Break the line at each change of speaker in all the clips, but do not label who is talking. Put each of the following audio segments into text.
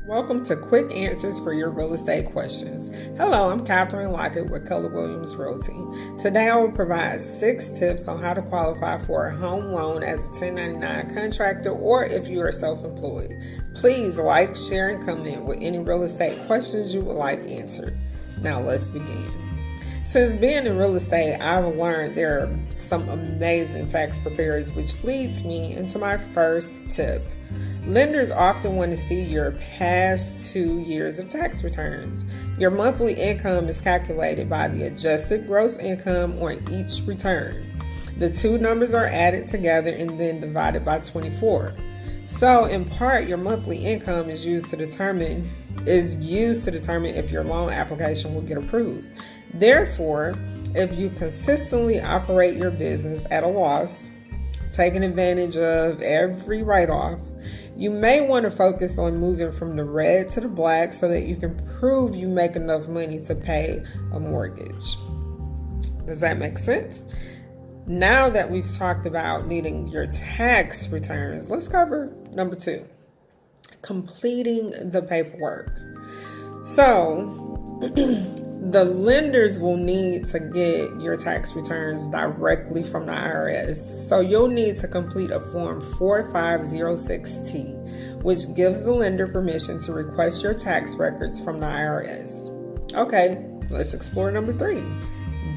Welcome to Quick Answers for Your Real Estate Questions. Hello, I'm Catherine Lockett with Keller Williams Realty. Today I will provide 6 tips on how to qualify for a home loan as a 1099 contractor or if you are self-employed. Please like, share, and comment with any real estate questions you would like answered. Now let's begin. Since being in real estate, I've learned there are some amazing tax preparers, which leads me into my first tip. Lenders often want to see your past 2 years of tax returns. Your monthly income is calculated by the adjusted gross income on each return. The two numbers are added together and then divided by 24. So, in part, your monthly income is used to determine if your loan application will get approved. Therefore, if you consistently operate your business at a loss, taking advantage of every write-off, you may want to focus on moving from the red to the black so that you can prove you make enough money to pay a mortgage. Does that make sense? Now that we've talked about needing your tax returns, let's cover number 2, completing the paperwork. So, the lenders will need to get your tax returns directly from the IRS. So you'll need to complete a form 4506T, which gives the lender permission to request your tax records from the IRS. Okay, let's explore number 3,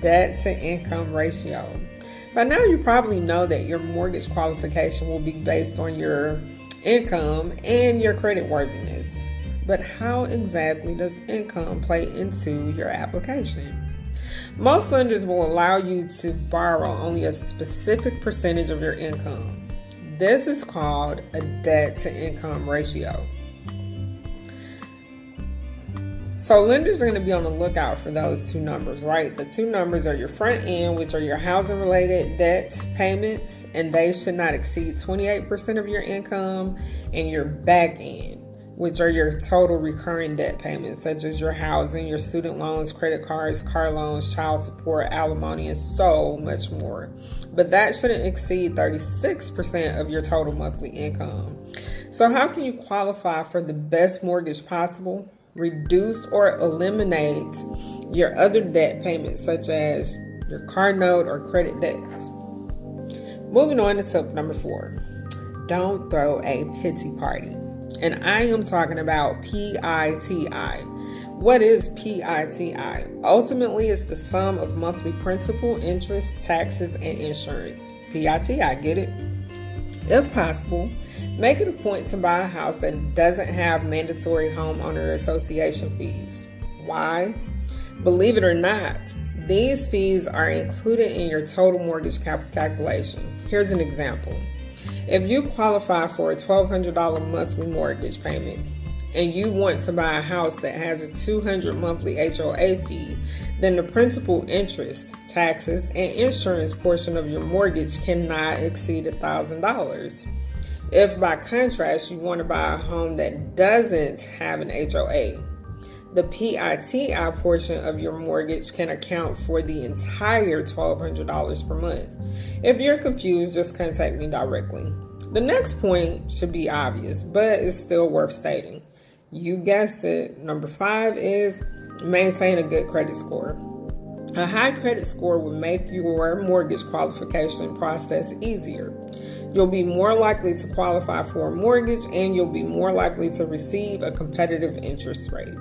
debt to income ratio. By now you probably know that your mortgage qualification will be based on your income and your credit worthiness. But how exactly does income play into your application? Most lenders will allow you to borrow only a specific percentage of your income. This is called a debt to income ratio. So lenders are going to be on the lookout for those two numbers, right? The two numbers are your front end, which are your housing related debt payments, and they should not exceed 28% of your income, and your back end, which are your total recurring debt payments, such as your housing, your student loans, credit cards, car loans, child support, alimony, and so much more. But that shouldn't exceed 36% of your total monthly income. So how can you qualify for the best mortgage possible? Reduce or eliminate your other debt payments, such as your car note or credit debts. Moving on to tip number 4, don't throw a pity party. And I am talking about PITI. What is PITI? Ultimately, it's the sum of monthly principal, interest, taxes, and insurance. PITI, get it? If possible, make it a point to buy a house that doesn't have mandatory homeowner association fees. Why? Believe it or not, these fees are included in your total mortgage calculation. Here's an example. If you qualify for a $1,200 monthly mortgage payment and you want to buy a house that has a $200 monthly HOA fee, then the principal, interest, taxes, and insurance portion of your mortgage cannot exceed $1,000. If by contrast you want to buy a home that doesn't have an HOA, the PITI portion of your mortgage can account for the entire $1,200 per month. If you're confused, just contact me directly. The next point should be obvious, but it's still worth stating. You guessed it. Number 5 is maintain a good credit score. A high credit score will make your mortgage qualification process easier. You'll be more likely to qualify for a mortgage, and you'll be more likely to receive a competitive interest rate.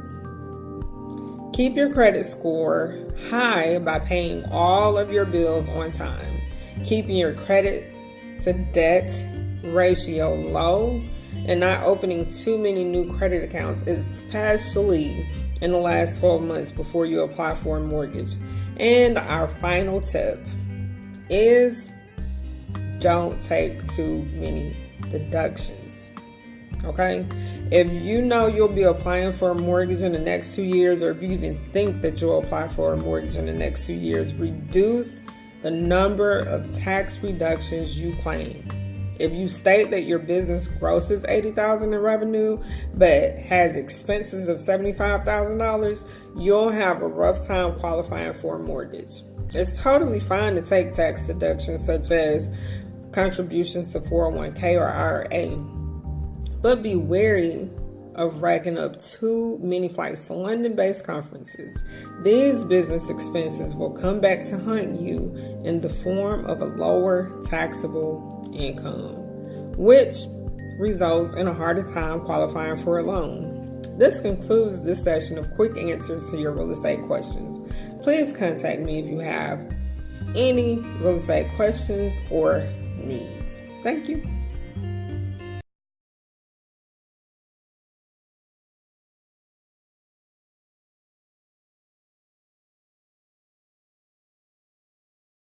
Keep your credit score high by paying all of your bills on time, keeping your credit to debt ratio low, and not opening too many new credit accounts, especially in the last 12 months before you apply for a mortgage. And our final tip is don't take too many deductions. Okay? If you know you'll be applying for a mortgage in the next 2 years, or if you even think that you'll apply for a mortgage in the next 2 years, reduce the number of tax reductions you claim. If you state that your business grosses $80,000 in revenue but has expenses of $75,000, you'll have a rough time qualifying for a mortgage. It's totally fine to take tax deductions such as contributions to 401k or IRA, but be wary of racking up too many flights to London-based conferences, these business expenses will come back to haunt you in the form of a lower taxable income, which results in a harder time qualifying for a loan. This concludes this session of quick answers to your real estate questions. Please contact me if you have any real estate questions or needs. Thank you.